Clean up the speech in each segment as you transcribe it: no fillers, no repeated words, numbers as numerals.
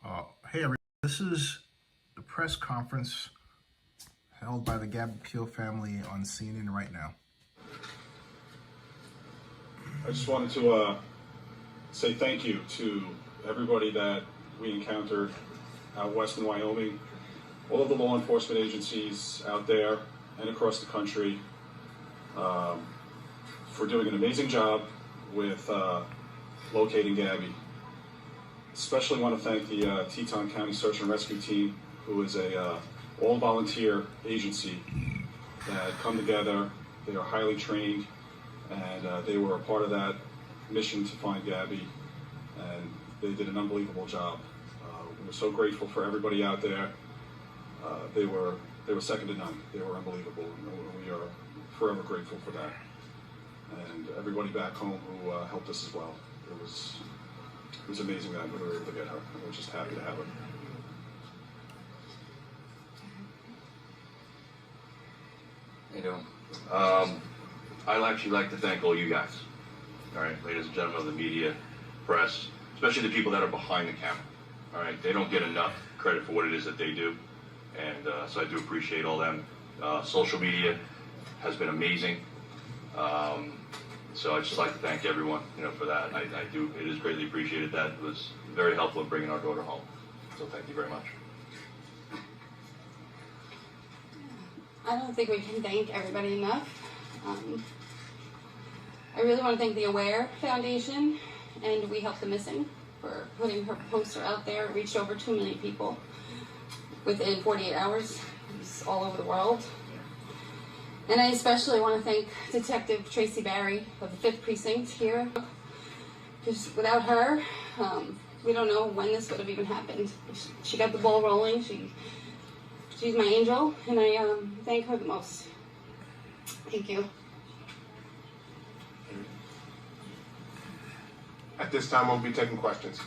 Hey everyone, this is the press conference held by the Gabby Petito family on CNN right now. I just wanted to say thank you to everybody that we encountered out west in Wyoming, all of the law enforcement agencies out there and across the country for doing an amazing job with locating Gabby. Especially want to thank the Teton County Search and Rescue Team, who is a all-volunteer agency that come together. They are highly trained, and they were a part of that mission to find Gabby, and they did an unbelievable job. We're so grateful for everybody out there. They were second to none. They were unbelievable, and we are forever grateful for that. And everybody back home who helped us as well. It was amazing that we were able to get her, and we're just happy to have her. How you doing? I'd actually like to thank all you guys, all right, ladies and gentlemen of the media, press, especially the people that are behind the camera, all right? They don't get enough credit for what it is that they do, and so I do appreciate all them. Social media has been amazing. So I'd just like to thank everyone, for that. I do. It is greatly appreciated. That was very helpful in bringing our daughter home. So thank you very much. I don't think we can thank everybody enough. I really want to thank the AWARE Foundation and We Help the Missing for putting her poster out there. It reached over 2 million people within 48 hours. It was all over the world. And I especially want to thank Detective Tracy Barry of the 5th Precinct here. Because without her, we don't know when this would have even happened. She got the ball rolling. She's my angel, and I thank her the most. Thank you. At this time, we'll be taking questions.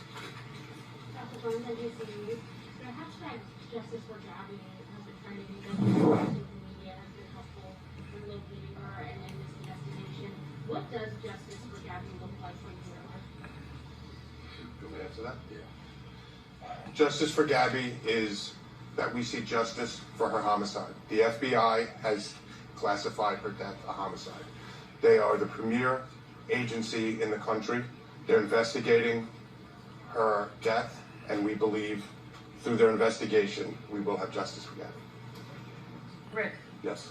Dr. Jones, hashtag Justice for Gabby has been trending. Media has been helpful in locating her and in this investigation. What does justice for Gabby look like from your life? Do we answer that? Yeah. Justice for Gabby is that we see justice for her homicide. The FBI has classified her death a homicide. They are the premier agency in the country. They're investigating her death, and we believe through their investigation, we will have justice for Gabby. Rick. Yes.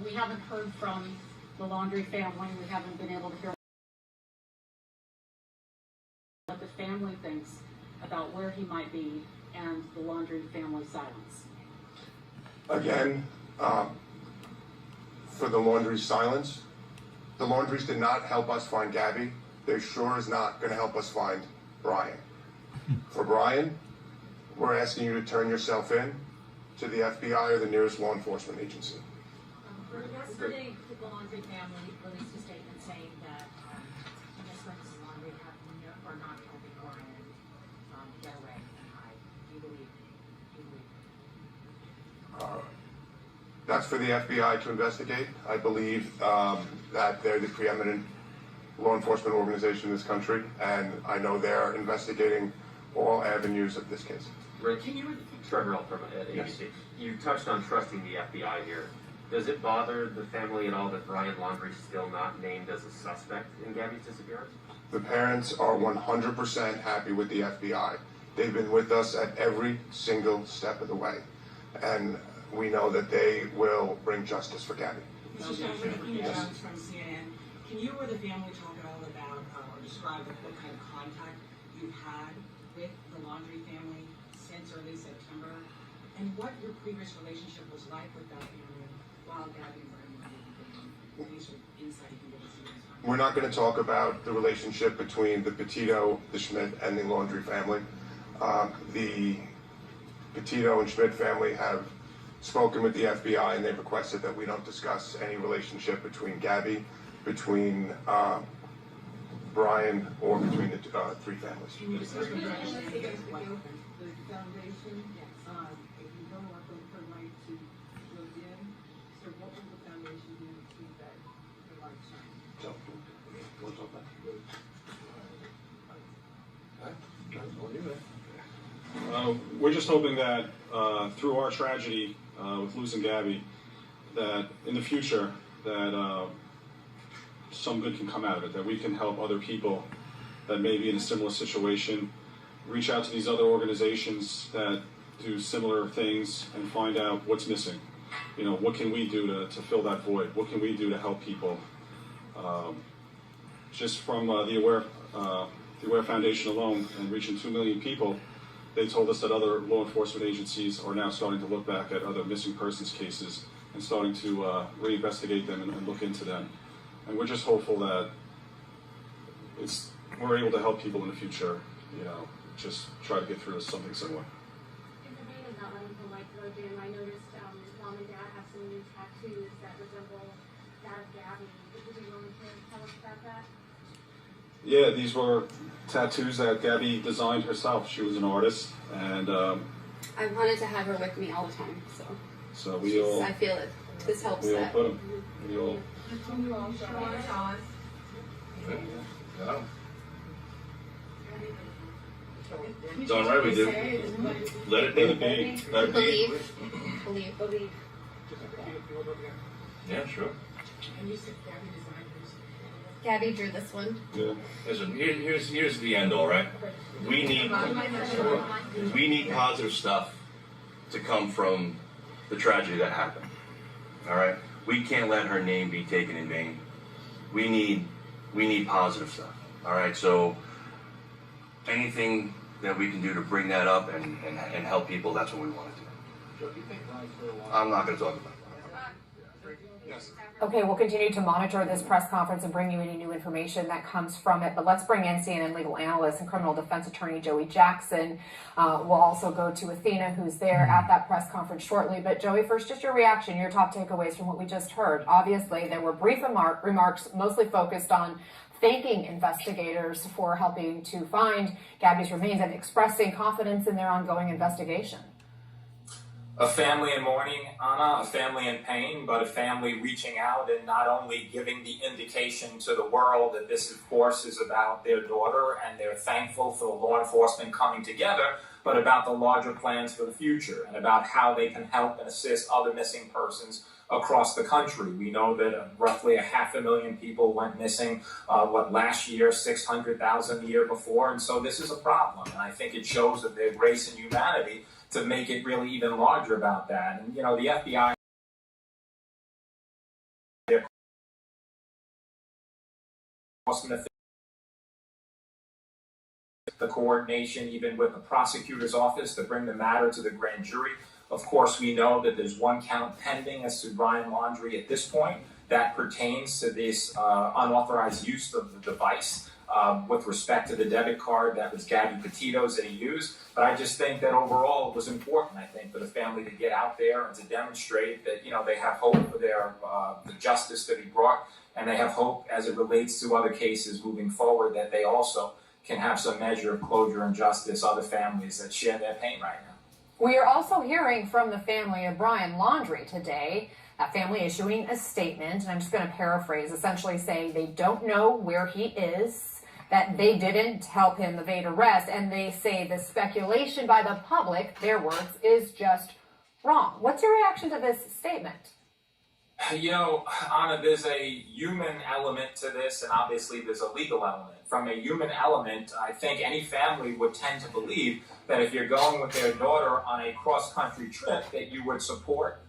We haven't heard from the Laundrie family. We haven't been able to hear what the family thinks about where he might be and the Laundrie family silence. Again, for the Laundrie's silence, the Laundries did not help us find Gabby. They sure is not going to help us find Brian. For Brian, we're asking you to turn yourself in to the FBI or the nearest law enforcement agency. Yesterday, the Laundrie family released a statement saying that Ms. Mrs. Laundrie are not helping Brian get away and hide. Do you believe? That's for the FBI to investigate. I believe that they're the preeminent law enforcement organization in this country, and I know they're investigating all avenues of this case. Rick, Trevor L. from ABC. Yes. You touched on trusting the FBI here. Does it bother the family at all that Brian Laundrie's still not named as a suspect in Gabby's disappearance? The parents are 100% happy with the FBI. They've been with us at every single step of the way, and we know that they will bring justice for Gabby. Mr. Chairman, Jones from CNN. Can you or the family talk at all about or describe what kind of contact you've had with the Laundrie family since early September, and what your previous relationship was like with that family while Gabby and Brian were living? Any sort of insight you can give us in this time? We're not going to talk about the relationship between the Petito, the Schmidt, and the Laundrie family. The Petito and Schmidt family have spoken with the FBI, and they've requested that we don't discuss any relationship between Gabby, between Brian, or between the three families. Can you discuss the foundation? If you don't want her light to go dim, so what will the foundation do to keep that her light shine? So, what's up there? We're just hoping that through our tragedy with losing Gabby, that in the future that some good can come out of it, that we can help other people that may be in a similar situation, reach out to these other organizations that do similar things and find out what's missing. You know, what can we do to fill that void? What can we do to help people? Just from the Aware Foundation alone and reaching 2 million people, they told us that other law enforcement agencies are now starting to look back at other missing persons cases and starting to reinvestigate them and look into them. And we're just hopeful that we're able to help people in the future, you know, just try to get through something similar. In the vein of not letting the light go dim, I noticed mom and dad have some new tattoos that resemble that of Gabby. Would you be willing to tell us about that? Yeah, these were tattoos that Gabby designed herself. She was an artist, and I wanted to have her with me all the time, so we all. I feel it. This helps We all that. put them. We all. Yeah. It's all right, we do. Let it be. Let it be. Believe. Yeah, sure. And you said Gabby designed hers. Gabby drew this one. Yeah. Listen, here's the end all, right? We need positive stuff to come from the tragedy that happened. All right? We can't let her name be taken in vain. We need positive stuff. All right? So anything that we can do to bring that up and help people, that's what we want to do. I'm not going to talk about it. Yes. Okay, we'll continue to monitor this press conference and bring you any new information that comes from it. But let's bring in CNN legal analyst and criminal defense attorney Joey Jackson. We'll also go to Athena, who's there at that press conference shortly. But Joey, first, just your reaction, your top takeaways from what we just heard. Obviously, there were brief remarks mostly focused on thanking investigators for helping to find Gabby's remains and expressing confidence in their ongoing investigation. A family in mourning, Anna, a family in pain, but a family reaching out and not only giving the indication to the world that this, of course, is about their daughter and they're thankful for the law enforcement coming together, but about the larger plans for the future and about how they can help and assist other missing persons across the country. We know that roughly 500,000 people went missing, last year, 600,000 the year before, and so this is a problem. And I think it shows that their grace and humanity to make it really even larger about that. And, you know, the FBI the coordination even with the prosecutor's office to bring the matter to the grand jury. Of course, we know that there's one count pending as to Brian Laundrie at this point that pertains to this unauthorized use of the device with respect to the debit card that was Gabby Petito's that he used. But I just think that overall it was important, I think, for the family to get out there and to demonstrate that, you know, they have hope for their the justice to be brought, and they have hope as it relates to other cases moving forward that they also can have some measure of closure and justice, other families that share their pain right now. We are also hearing from the family of Brian Laundrie today. That family issuing a statement, and I'm just going to paraphrase, essentially saying they don't know where he is, that they didn't help him evade arrest, and they say the speculation by the public, their words, is just wrong. What's your reaction to this statement? You know, Anna, there's a human element to this, and obviously there's a legal element. From a human element, I think any family would tend to believe that if you're going with their daughter on a cross-country trip, that you would support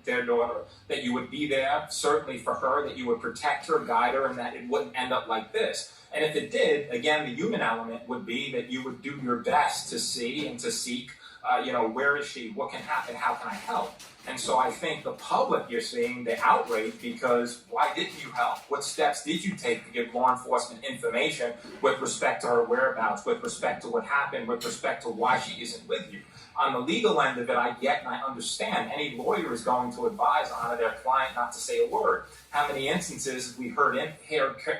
their daughter, that you would be there, certainly for her, that you would protect her, guide her, and that it wouldn't end up like this. And if it did, again, the human element would be that you would do your best to see and to seek, where is she? What can happen? How can I help? And so I think the public, you're seeing the outrage because why didn't you help? What steps did you take to give law enforcement information with respect to her whereabouts, with respect to what happened, with respect to why she isn't with you? On the legal end of it, I get and I understand any lawyer is going to advise on their client not to say a word. How many instances we heard in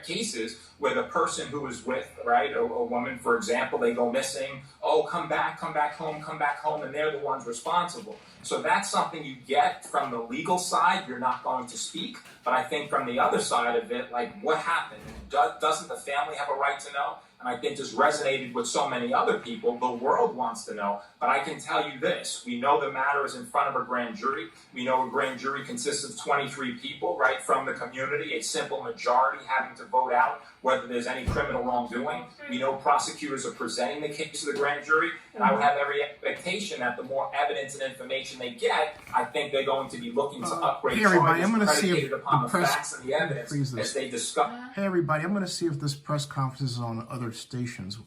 cases where the person who was with, right, a woman, for example, they go missing, come back home, and they're the ones responsible. So that's something you get from the legal side, you're not going to speak, but I think from the other side of it, like what happened? Doesn't the family have a right to know? and I think this resonated with so many other people. The world wants to know, but I can tell you this. We know the matter is in front of a grand jury. We know a grand jury consists of 23 people, right, from the community, a simple majority having to vote out whether there's any criminal wrongdoing. We know prosecutors are presenting the case to the grand jury, and I would have every expectation that the more evidence and information they get, I think they're going to be looking to upgrade Hey everybody, charges I'm going to see predicated if upon the the press facts and the evidence as they discuss. Hey everybody, I'm going to see if this press conference is on other stations.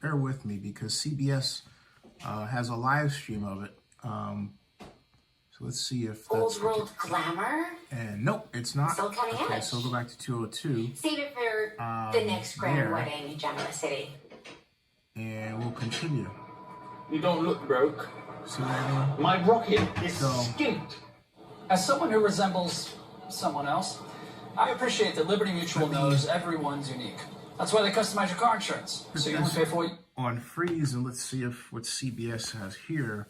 Bear with me because CBS has a live stream of it. So let's see if that's Old World Glamour? And nope, it's not. Still cutting Okay, edge. so go back to 202. Save it for the next grand there. wedding in Gemini City. And we'll continue. You don't look broke. See what I mean? My rocket is So- skint. As someone who resembles someone else, I appreciate that Liberty Mutual knows everyone's unique. That's why they customize your car insurance, so you won't pay for it. On freeze, and let's see if what CBS has here.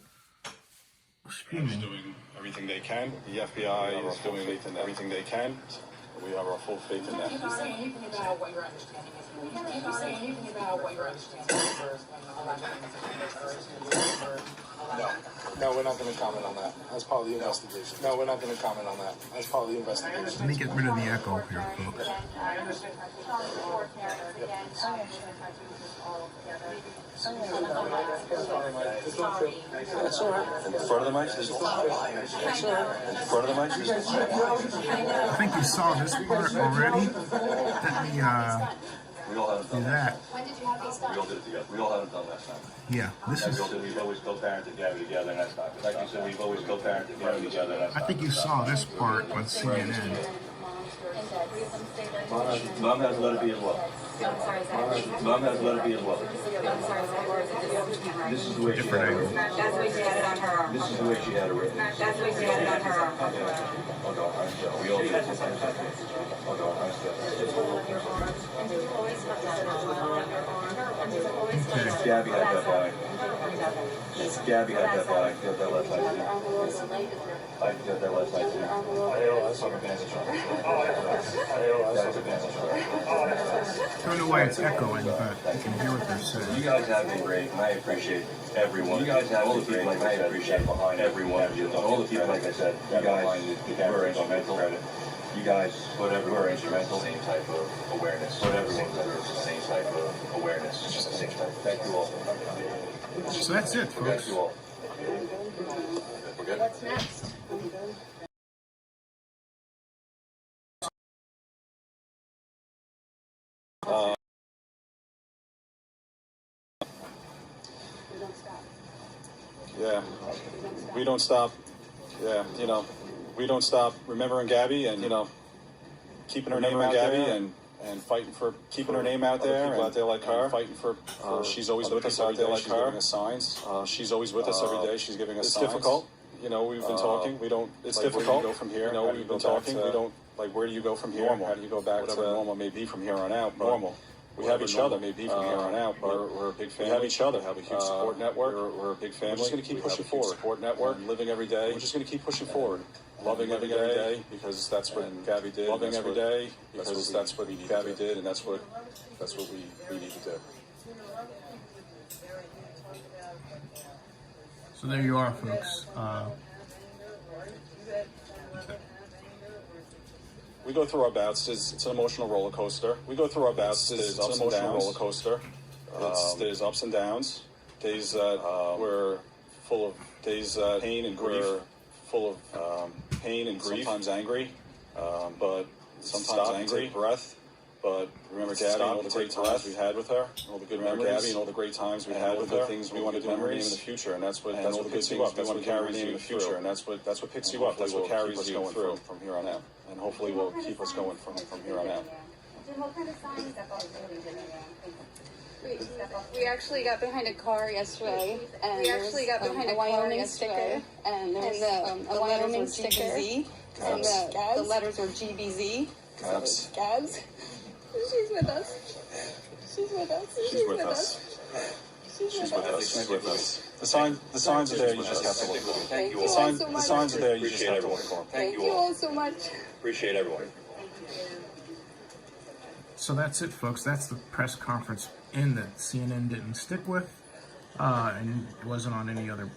Streaming. Doing everything they can. The FBI is doing everything they can. We have our full faith in that. Did you say anything about what your understanding is? Did you say anything about what your understanding is? No, we're not going to comment on that. That's part of the investigation. No, we're not going to comment on that. That's part of the investigation. Let me get rid of the echo here, folks. That's all right. In front of the mic, there's a lot of liars. That's all right. In front of the mic, there's a lot of liars. I think you saw this part already. Let me We all haven't do done that. When did you have these done? We all did it together. We all haven't done last time. Yeah, this is. We've always co-parented Gabby together, and that's not. Like you said, we've always co-parented Gabby together, and that's I think you saw this part on CNN. Mom has let it be as well. Mom has let it be as well. This is the way she had it written. That's the way she had it on her arm. This is the way she had it written. That's the way she had it on her arm. Oh no, I understand. We all did it. Oh no, I understand. Gabby had that bag. Gabby had that bag. Got that last night too. I got that last night too. That's on the advantage. That's advantage. I don't know why it's echoing, but you can hear what they're saying. You guys have been great, and I appreciate everyone. You guys have all the people, like I appreciate behind every one of you. All the people, like I said, you guys were instrumental. You guys, whatever, were instrumental. Same type of awareness. But everyone deserves the same type of awareness. It's just the same type. Thank you all. So that's it, folks. Thank you all. We're good. What's next? Yeah, we don't stop. Yeah, we don't stop remembering Gabby and keeping her name out there and fighting for keeping her name out there. People out there like her, fighting for. She's always with us out there like her. Giving us signs. She's always with us every day. She's giving us signs. It's difficult. We've been talking. We don't. It's like, difficult. Where do you go from here? We've been talking. We don't. Like, where do you go from here? Normal. How do you go back to normal? May be from here on out. Normal. We have each other. Maybe from here on out. We're a big family. We have each other. Have a huge support network. We're a big family. We're just going to keep pushing forward. Support network. Living every day. We're just going to keep pushing forward. Loving every day because that's what Gabby did. Loving every day because that's what Gabby did, and that's what we need to do. So there you are, folks. We go through our bouts. It's an emotional roller coaster. We go through our bouts. There's ups and downs. Roller coaster. There's ups and downs. Days that we're full of pain and grief. We're full of pain and grief. Sometimes angry, but sometimes angry. Take breath. But remember Gabby and all the great times we had with her, all the good memories. Gabby and all the great times we had with her. Things we want to do in the future, and that's what picks you up. That's what carries you in the future, and that's what picks you up. That's what carries you through from here on out, and hopefully will keep us going from here on out. We actually got behind a car yesterday, and there was a Wyoming sticker, and there was a Wyoming sticker, and the letters were GBZ. Gabs. She's with us. She's with us. She's with us. She's with us. She's with us. The signs are there. You just have to look for them. Thank you all so much. The signs are there. You just have to look for them. Thank you all so much. Appreciate everyone. So that's it, folks. That's the press conference in that CNN didn't stick with, and it wasn't on any other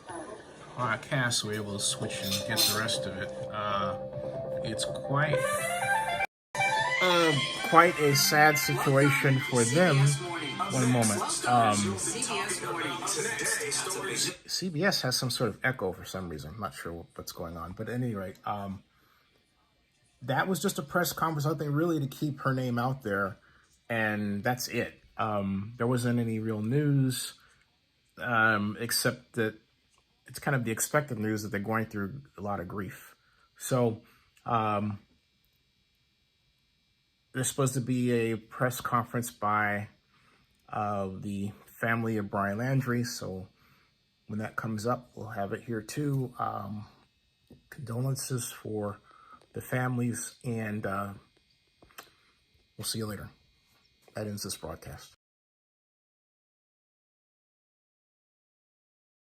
podcast, so we were able to switch and get the rest of it. It's quite a sad situation for them. One moment. CBS has some sort of echo for some reason. I'm not sure what's going on, but at any rate, that was just a press conference, I think, really to keep her name out there, and that's it. There wasn't any real news, except that it's kind of the expected news that they're going through a lot of grief. So there's supposed to be a press conference by the family of Brian Landry. So when that comes up, we'll have it here too. Condolences for the families, and we'll see you later. That ends this broadcast.